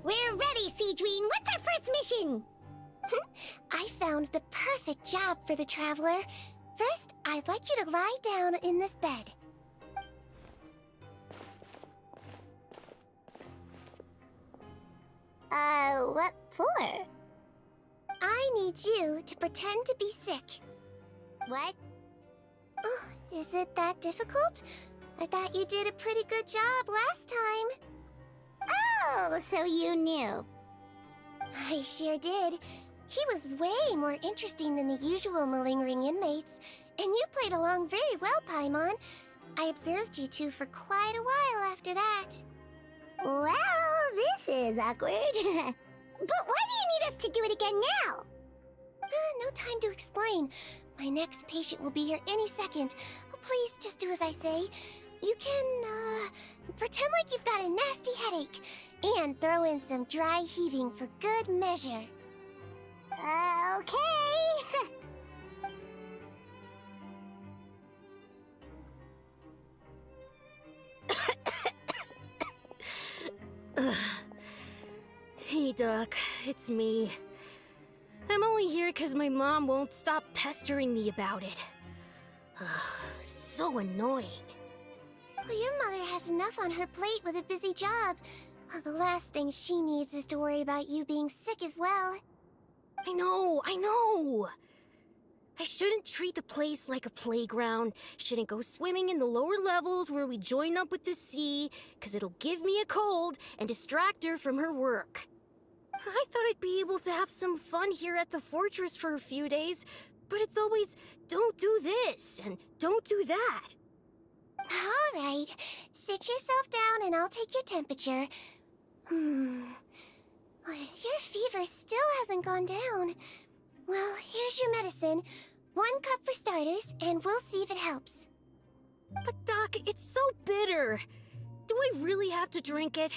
We're ready, Seedween. What's our first mission? I found the perfect job for the traveler. First, I'd like you to lie down in this bed. What for? I need you to pretend to be sick. What? Oh, is it that difficult? I thought you did a pretty good job last time. Oh, so you knew. I sure did. He was way more interesting than the usual malingering inmates, and you played along very well, Paimon. I observed you two for quite a while after that. Well, this is awkward. But why do you need us to do it again now? No time to explain. My next patient will be here any second. Oh, please, just do as I say. You can, pretend like you've got a nasty headache, and throw in some dry heaving for good measure. Okay. Hey, Doc, it's me. I'm only here because my mom won't stop pestering me about it. So annoying. Well, your mother has enough on her plate with a busy job. Well, the last thing she needs is to worry about you being sick as well. I know. I shouldn't treat the place like a playground. Shouldn't go swimming in the lower levels where we join up with the sea, because it'll give me a cold and distract her from her work. I thought I'd be able to have some fun here at the fortress for a few days, but it's always, don't do this and don't do that. All right, sit yourself down and I'll take your temperature. Your fever still hasn't gone down. Well, here's your medicine. 1 cup for starters, and we'll see if it helps. But Doc, it's so bitter. Do I really have to drink it?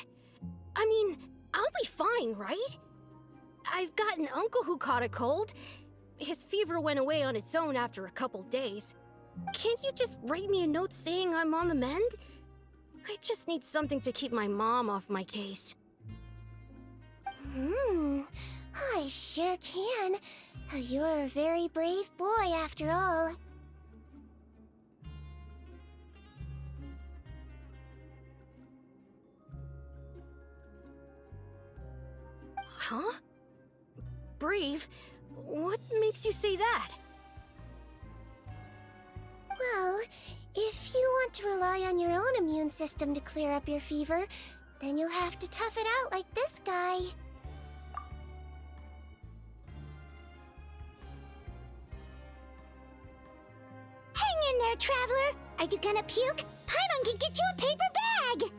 I mean, I'll be fine, right? I've got an uncle who caught a cold. His fever went away on its own after a couple days. Can't you just write me a note saying I'm on the mend? I just need something to keep my mom off my case. I sure can. You're a very brave boy, after all. Huh? Brave? What makes you say that? Well, if you want to rely on your own immune system to clear up your fever, then you'll have to tough it out like this guy. Hang in there, traveler! Are you gonna puke? Paimon can get you a paper bag!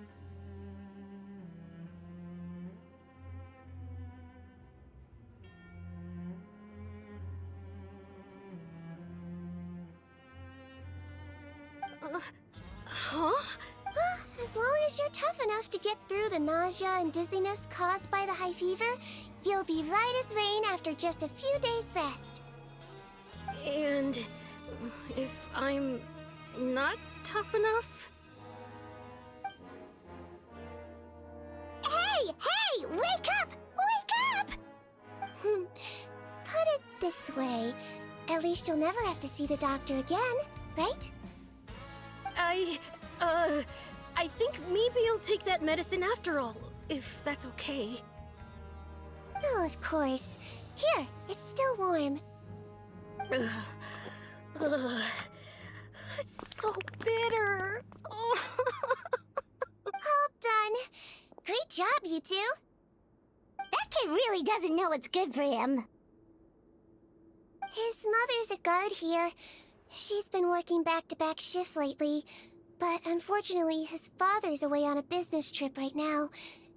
Huh? As long as you're tough enough to get through the nausea and dizziness caused by the high fever, you'll be right as rain after just a few days' rest. And if I'm not tough enough? Hey! Wake up! Wake up! Put it this way. At least you'll never have to see the doctor again, right? I think maybe I'll take that medicine after all, if that's okay. Oh, of course. Here, it's still warm. It's so bitter. All done. Great job, you two. That kid really doesn't know what's good for him. His mother's a guard here. She's been working back-to-back shifts lately, but unfortunately his father's away on a business trip right now.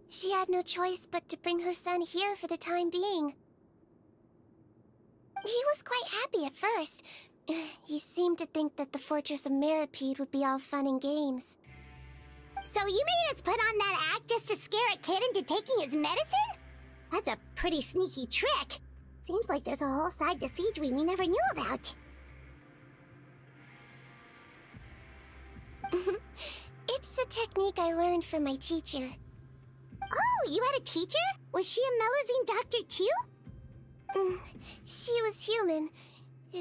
She had no choice but to bring her son here for the time being. He was quite happy at first. He seemed to think that the Fortress of Meropide would be all fun and games. So you made us put on that act just to scare a kid into taking his medicine? That's a pretty sneaky trick. Seems like there's a whole side to Seedween we never knew about. It's a technique I learned from my teacher. Oh, you had a teacher? Was she a Melusine doctor too? She was human.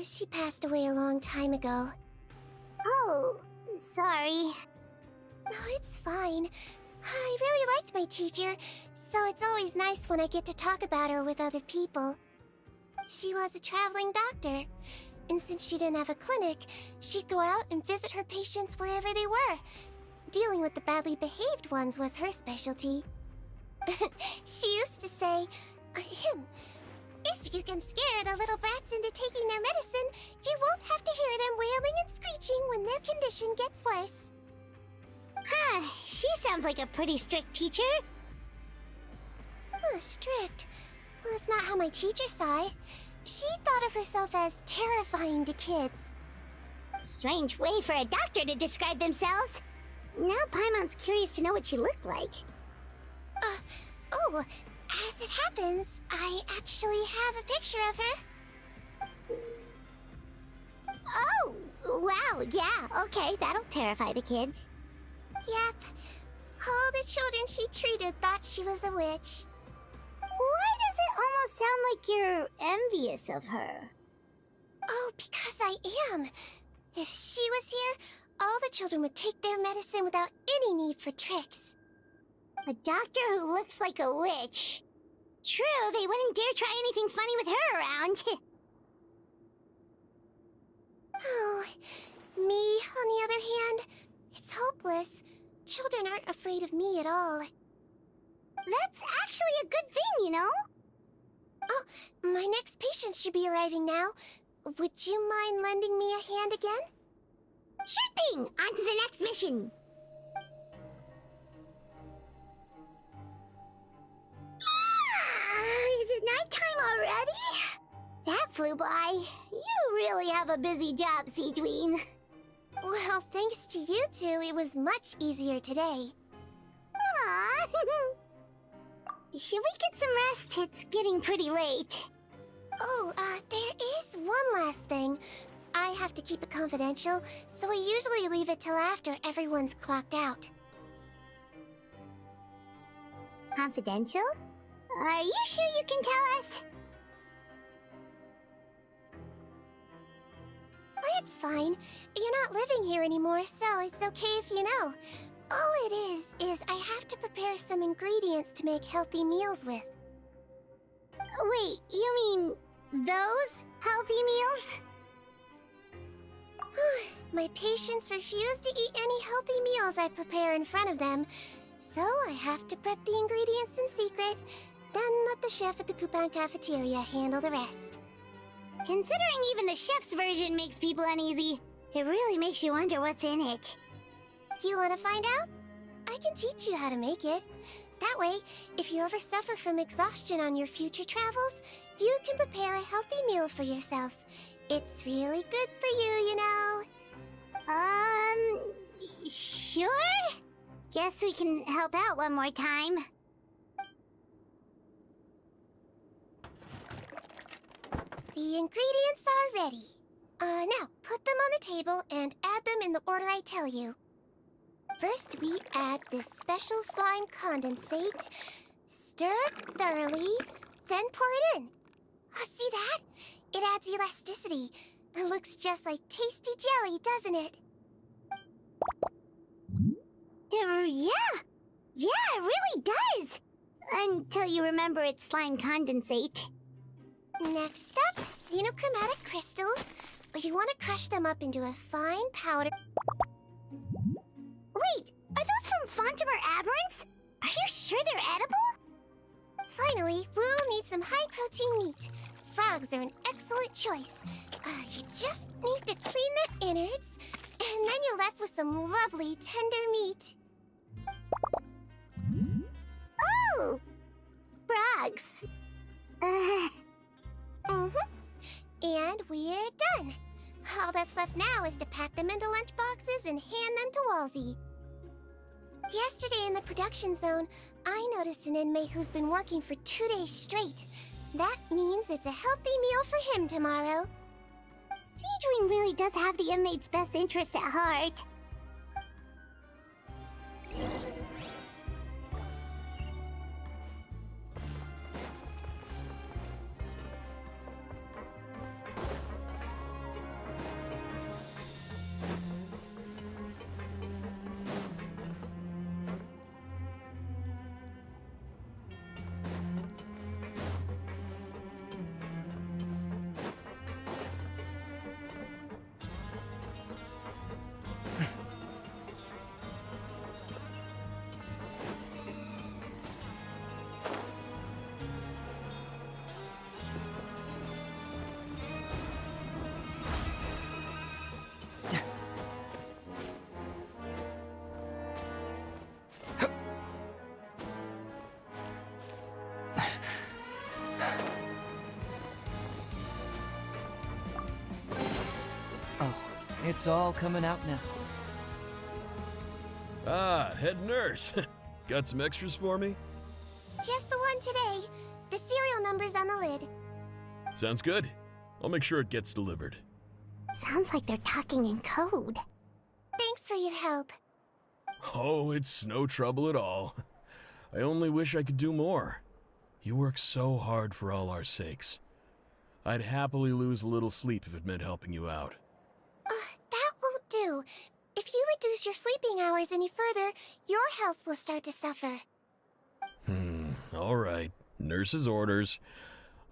She passed away a long time ago. Oh, sorry. No, it's fine. I really liked my teacher, so it's always nice when I get to talk about her with other people. She was a traveling doctor, and since she didn't have a clinic, she'd go out and visit her patients wherever they were. Dealing with the badly behaved ones was her specialty. She used to say, if you can scare the little brats into taking their medicine, you won't have to hear them wailing and screeching when their condition gets worse. She sounds like a pretty strict teacher. Strict? Well, that's not how my teacher saw it. She thought of herself as terrifying to kids. Strange way for a doctor to describe themselves. Now Paimon's curious to know what she looked like. As it happens, I actually have a picture of her. Oh, wow, yeah, okay, that'll terrify the kids. Yep, all the children she treated thought she was a witch. Why does it almost sound like you're envious of her? Oh, because I am. If she was here, all the children would take their medicine without any need for tricks. A doctor who looks like a witch. True, they wouldn't dare try anything funny with her around. Oh, me, on the other hand, it's hopeless. Children aren't afraid of me at all. That's actually a good thing, you know? Oh, my next patient should be arriving now. Would you mind lending me a hand again? Sure thing! On to the next mission! Is it nighttime already? That flew by. You really have a busy job, Seedween. Well, thanks to you two, it was much easier today. Aww. Should we get some rest? It's getting pretty late. Oh, there is one last thing. I have to keep it confidential, so I usually leave it till after everyone's clocked out. Confidential? Are you sure you can tell us? It's fine. You're not living here anymore, so it's okay if you know. All it is I have to prepare some ingredients to make healthy meals with. Wait, you mean those healthy meals? My patients refuse to eat any healthy meals I prepare in front of them, so I have to prep the ingredients in secret, then let the chef at the Coupon cafeteria handle the rest. Considering even the chef's version makes people uneasy, it really makes you wonder what's in it. You want to find out? I can teach you how to make it. That way, if you ever suffer from exhaustion on your future travels, you can prepare a healthy meal for yourself. It's really good for you, you know. Sure? Guess we can help out one more time. The ingredients are ready. Now, put them on the table and add them in the order I tell you. First, we add this special slime condensate, stir it thoroughly, then pour it in. See that? It adds elasticity. It looks just like tasty jelly, doesn't it? Yeah, it really does. Until you remember it's slime condensate. Next up, xenochromatic crystals. You want to crush them up into a fine powder. Wait, are those from Fontimer Aberrants? Are you sure they're edible? Finally, we'll need some high-protein meat. Frogs are an excellent choice. You just need to clean their innards, and then you're left with some lovely tender meat. Oh! Frogs. And we're done. All that's left now is to pack them into lunch boxes and hand them to Walsey. Yesterday in the production zone, I noticed an inmate who's been working for 2 days straight. That means it's a healthy meal for him tomorrow. Seedwing really does have the inmate's best interests at heart. It's all coming out now. Ah, head nurse. Got some extras for me? Just the one today. The serial number's on the lid. Sounds good. I'll make sure it gets delivered. Sounds like they're talking in code. Thanks for your help. Oh, it's no trouble at all. I only wish I could do more. You work so hard for all our sakes. I'd happily lose a little sleep if it meant helping you out. That won't do. If you reduce your sleeping hours any further, your health will start to suffer. All right. Nurse's orders.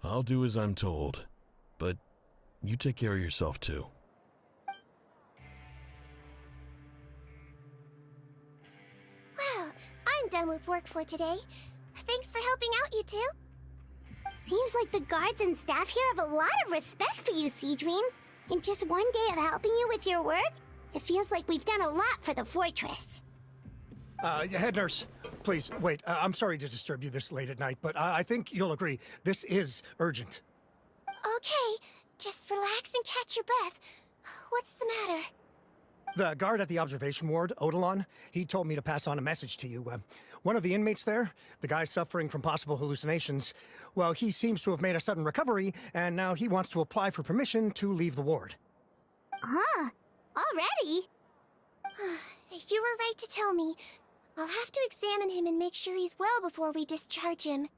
I'll do as I'm told. But you take care of yourself, too. Well, I'm done with work for today. Thanks for helping out, you two. Seems like the guards and staff here have a lot of respect for you, Seedream. In just one day of helping you with your work, it feels like we've done a lot for the fortress. Head nurse, please, wait. I'm sorry to disturb you this late at night, but I think you'll agree. This is urgent. Okay, just relax and catch your breath. What's the matter? The guard at the observation ward, Odilon, he told me to pass on a message to you. One of the inmates there, the guy suffering from possible hallucinations, well, he seems to have made a sudden recovery, and now he wants to apply for permission to leave the ward. Already? You were right to tell me. I'll have to examine him and make sure he's well before we discharge him.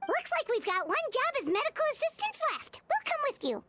Looks like we've got one job as medical assistants left. We'll come with you.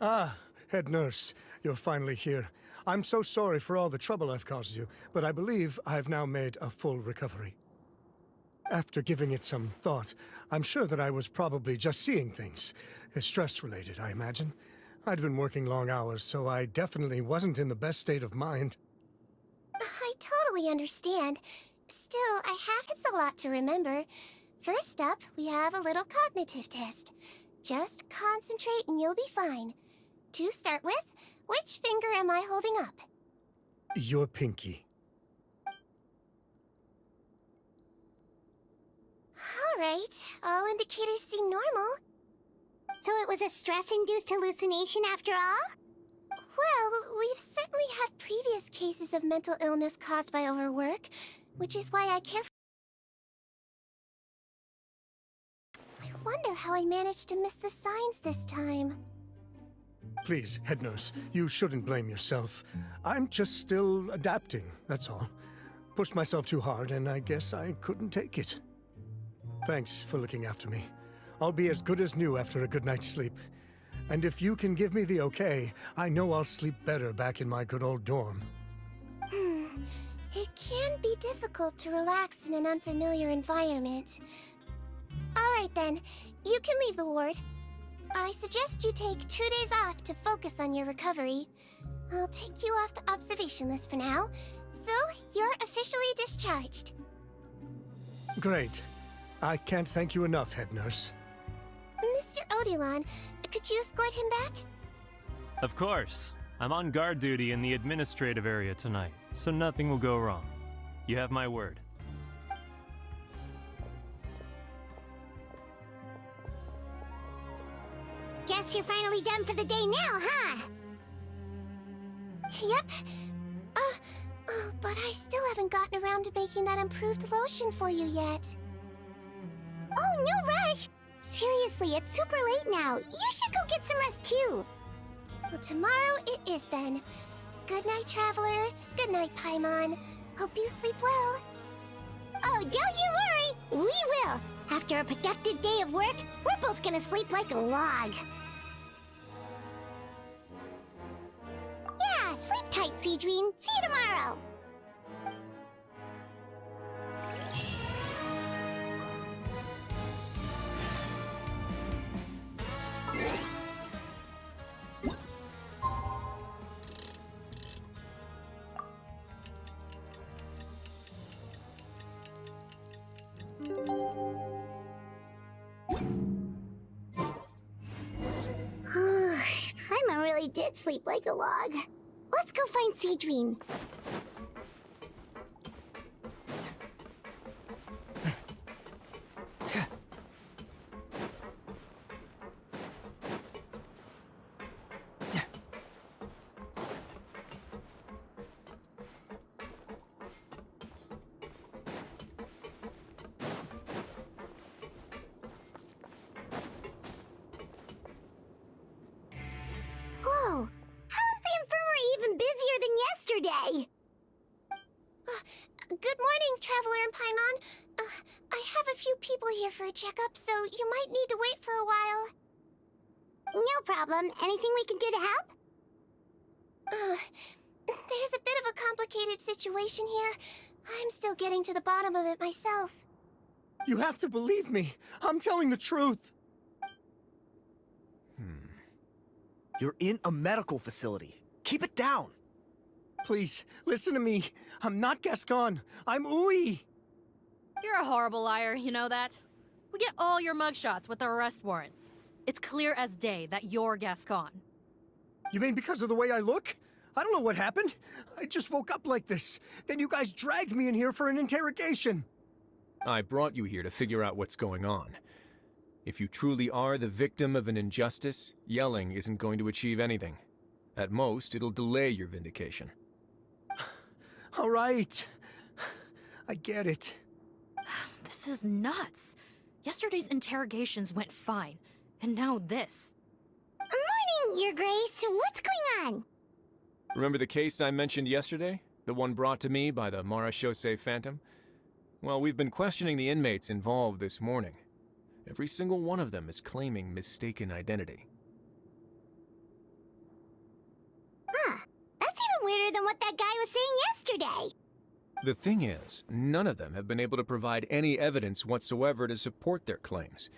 Ah, head nurse, you're finally here. I'm so sorry for all the trouble I've caused you, but I believe I've now made a full recovery. After giving it some thought, I'm sure that I was probably just seeing things. Stress-related, I imagine. I'd been working long hours, so I definitely wasn't in the best state of mind. I totally understand. Still, it's a lot to remember. First up, we have a little cognitive test. Just concentrate and you'll be fine. To start with, which finger am I holding up? Your pinky. All right, all indicators seem normal. So it was a stress-induced hallucination after all? Well, we've certainly had previous cases of mental illness caused by overwork, which is why I care for... I wonder how I managed to miss the signs this time. Please, head nurse, you shouldn't blame yourself. I'm just still adapting, that's all. Pushed myself too hard, and I guess I couldn't take it. Thanks for looking after me. I'll be as good as new after a good night's sleep. And if you can give me the okay, I know I'll sleep better back in my good old dorm. It can be difficult to relax in an unfamiliar environment. All right then, you can leave the ward. I suggest you take 2 days off to focus on your recovery. I'll take you off the observation list for now, so you're officially discharged. Great. I can't thank you enough, head nurse. Mr. Odilon, could you escort him back? Of course. I'm on guard duty in the administrative area tonight, so nothing will go wrong. You have my word. Guess you're finally done for the day now, huh? Yep. But I still haven't gotten around to making that improved lotion for you yet. Oh, no rush! Seriously, it's super late now. You should go get some rest too. Well, tomorrow it is then. Good night, Traveler. Good night, Paimon. Hope you sleep well. Oh, don't you worry. We will. After a productive day of work, we're both gonna sleep like a log. Yeah, sleep tight, Seedween. See you tomorrow. Paimon really did sleep like a log. Let's go find Seedween. Whoa! How is the infirmary even busier than yesterday? Good morning, Traveler and Paimon. I have a few people here for a checkup, so you might need to wait for a while. No problem. Anything we can do to help? There's a bit of a complicated situation here. I'm still getting to the bottom of it myself. You have to believe me. I'm telling the truth. You're in a medical facility. Keep it down. Please, listen to me. I'm not Gascon. I'm Uy. You're a horrible liar, you know that? We get all your mugshots with the arrest warrants. It's clear as day that you're Gascon. You mean because of the way I look? I don't know what happened. I just woke up like this. Then you guys dragged me in here for an interrogation. I brought you here to figure out what's going on. If you truly are the victim of an injustice, yelling isn't going to achieve anything. At most, it'll delay your vindication. All right. I get it. This is nuts. Yesterday's interrogations went fine, and now this. Morning, Your Grace. What's going on? Remember the case I mentioned yesterday? The one brought to me by the Marechaussee Phantom? Well, we've been questioning the inmates involved this morning. Every single one of them is claiming mistaken identity. Huh. That's even weirder than what that guy was saying yesterday. The thing is, none of them have been able to provide any evidence whatsoever to support their claims.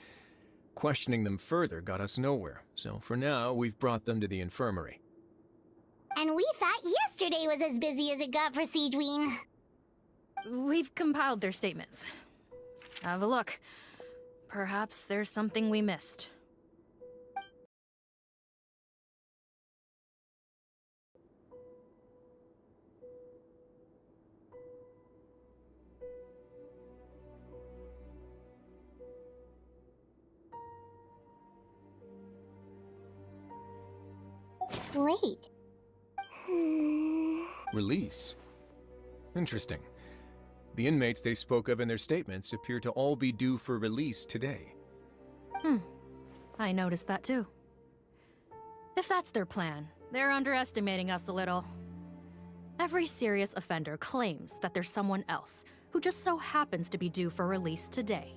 Questioning them further got us nowhere, so for now, we've brought them to the infirmary. And we thought yesterday was as busy as it got for Seedween. We've compiled their statements. Have a look. Perhaps there's something we missed. Wait. Release? Interesting. The inmates they spoke of in their statements appear to all be due for release today. I noticed that too. If that's their plan, they're underestimating us a little. Every serious offender claims that there's someone else who just so happens to be due for release today.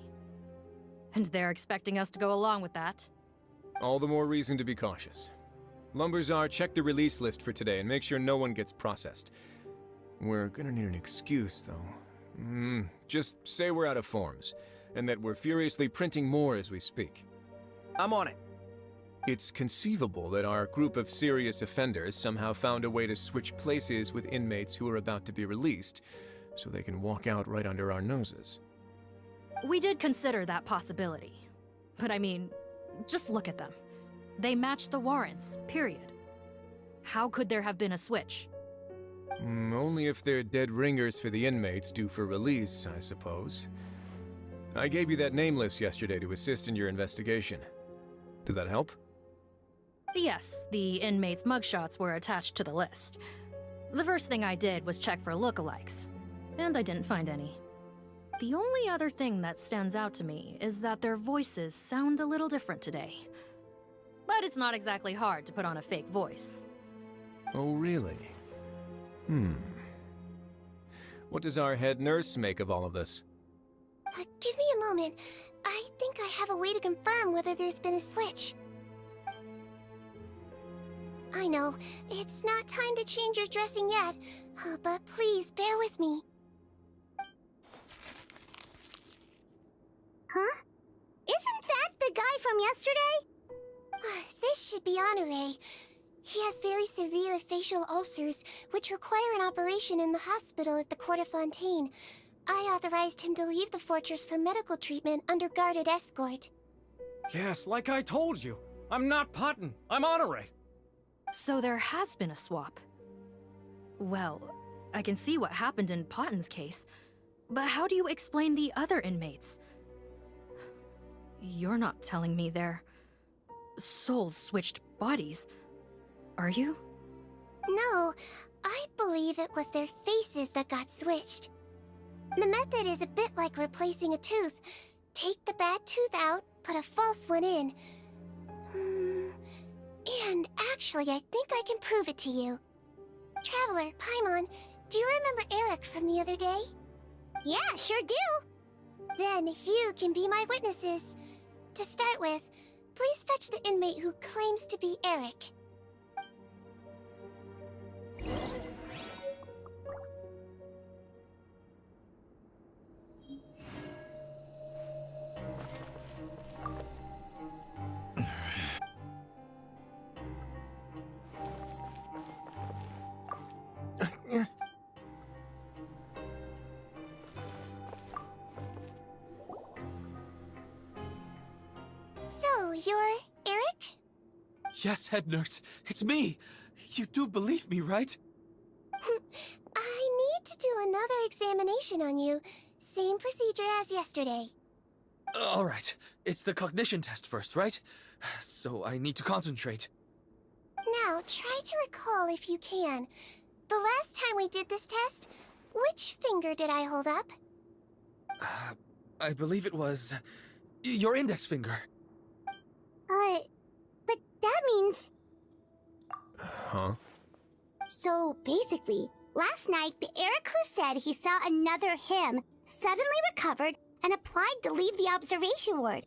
And they're expecting us to go along with that. All the more reason to be cautious. Lumberzar, check the release list for today and make sure no one gets processed. We're gonna need an excuse, though. Just say we're out of forms, and that we're furiously printing more as we speak. I'm on it. It's conceivable that our group of serious offenders somehow found a way to switch places with inmates who are about to be released, so they can walk out right under our noses. We did consider that possibility. But I mean, just look at them. They match the warrants, period. How could there have been a switch? Only if they're dead ringers for the inmates due for release, I suppose. I gave you that name list yesterday to assist in your investigation. Did that help? Yes, the inmates' mugshots were attached to the list. The first thing I did was check for lookalikes, and I didn't find any. The only other thing that stands out to me is that their voices sound a little different today. But it's not exactly hard to put on a fake voice. Oh, really? What does our head nurse make of all of this? Give me a moment. I think I have a way to confirm whether there's been a switch. I know, it's not time to change your dressing yet, but please bear with me. Huh? Isn't that the guy from yesterday? This should be Honore. He has very severe facial ulcers, which require an operation in the hospital at the Court of Fontaine. I authorized him to leave the fortress for medical treatment under guarded escort. Yes, like I told you. I'm not Potton. I'm Honore. So there has been a swap. Well, I can see what happened in Potton's case, but how do you explain the other inmates? You're not telling me their souls switched bodies, are you? No, I believe it was their faces that got switched. The method is a bit like replacing a tooth. Take the bad tooth out, put a false one in. And actually, I think I can prove it to you. Traveler, Paimon, do you remember Eric from the other day? Yeah, sure do. Then you can be my witnesses. To start with, please fetch the inmate who claims to be Eric. So, you're Eric? Yes, head nurse. It's me. You do believe me, right? I need to do another examination on you. Same procedure as yesterday. All right. It's the cognition test first, right? So I need to concentrate. Now, try to recall if you can. The last time we did this test, which finger did I hold up? I believe it was your index finger. But that means... Huh? So, basically, last night, the Eric who said he saw another him suddenly recovered and applied to leave the observation ward.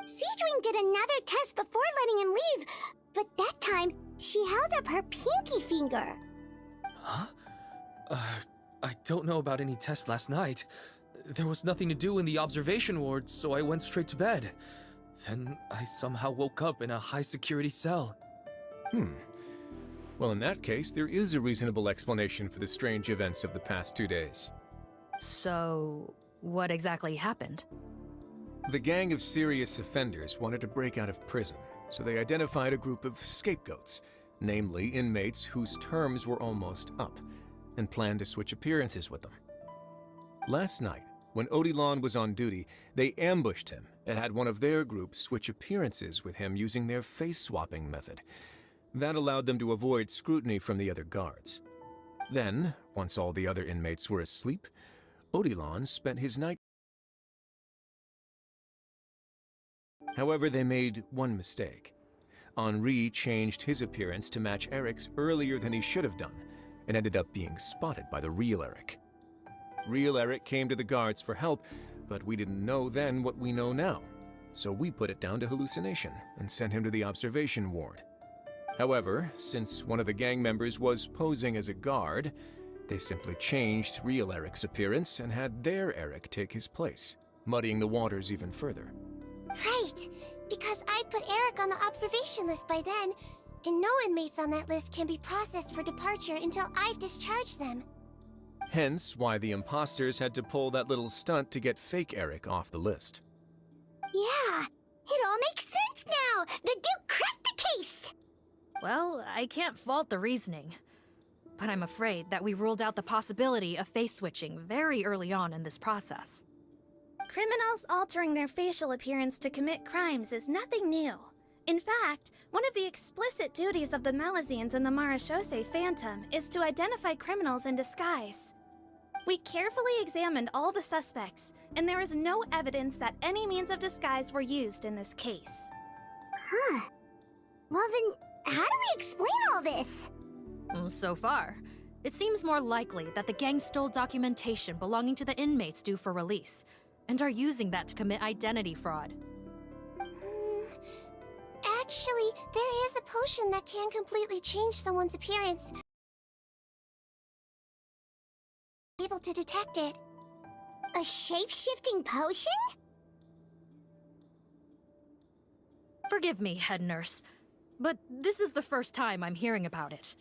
Seadwing did another test before letting him leave, but that time, she held up her pinky finger. Huh? I don't know about any test last night. There was nothing to do in the observation ward, so I went straight to bed. Then I somehow woke up in a high-security cell. Well, in that case, there is a reasonable explanation for the strange events of the past 2 days. So, what exactly happened? The gang of serious offenders wanted to break out of prison, so they identified a group of scapegoats, namely inmates whose terms were almost up, and planned to switch appearances with them. Last night, when Odilon was on duty, they ambushed him and had one of their group switch appearances with him using their face-swapping method. That allowed them to avoid scrutiny from the other guards. Then, once all the other inmates were asleep, Odilon spent his night. However, they made one mistake. Henri changed his appearance to match Eric's earlier than he should have done, and ended up being spotted by the real Eric. Real Eric came to the guards for help, but we didn't know then what we know now, so we put it down to hallucination and sent him to the observation ward. However, since one of the gang members was posing as a guard, they simply changed real Eric's appearance and had their Eric take his place, muddying the waters even further. Right, because I put Eric on the observation list by then, and no inmates on that list can be processed for departure until I've discharged them. Hence why the imposters had to pull that little stunt to get fake Eric off the list. Yeah, it all makes sense now! The Duke cracked the case! Well, I can't fault the reasoning. But I'm afraid that we ruled out the possibility of face switching very early on in this process. Criminals altering their facial appearance to commit crimes is nothing new. In fact, one of the explicit duties of the Malazines in the Marechaussee Phantom is to identify criminals in disguise. We carefully examined all the suspects, and there is no evidence that any means of disguise were used in this case. Huh. Well then, how do we explain all this? So far, it seems more likely that the gang stole documentation belonging to the inmates due for release, and are using that to commit identity fraud. Actually, there is a potion that can completely change someone's appearance. Able to detect it. A shape-shifting potion? Forgive me, head nurse, but this is the first time I'm hearing about it.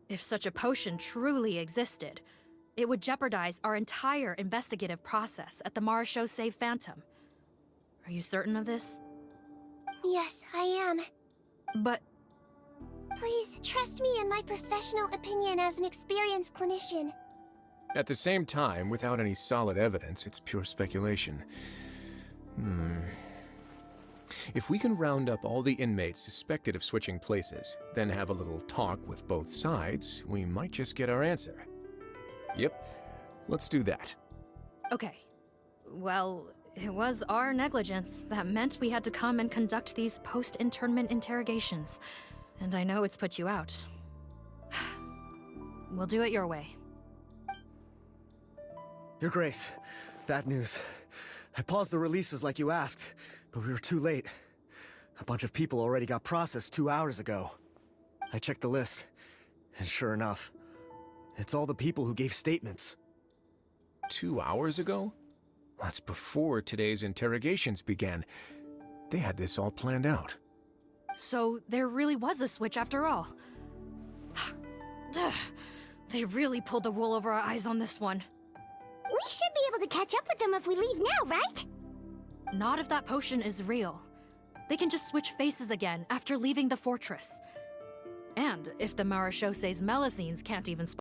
If such a potion truly existed, it would jeopardize our entire investigative process at the Marechaussee Phantom. Are you certain of this? Yes, I am. But Please, trust me in my professional opinion as an experienced clinician. At the same time, without any solid evidence, it's pure speculation. If we can round up all the inmates suspected of switching places, then have a little talk with both sides, we might just get our answer. Yep, let's do that. okay. Well, it was our negligence that meant we had to come and conduct these post-internment interrogations. And I know it's put you out. We'll do it your way. Your Grace, bad news. I paused the releases like you asked, but we were too late. A bunch of people already got processed 2 hours ago. I checked the list, and sure enough, it's all the people who gave statements. 2 hours ago? That's before today's interrogations began. They had this all planned out. So there really was a switch after all. They really pulled the wool over our eyes on this one. We should be able to catch up with them if we leave now, right? Not if that potion is real. They can just switch faces again after leaving the fortress. And if the Marechaussee's Melazines can't even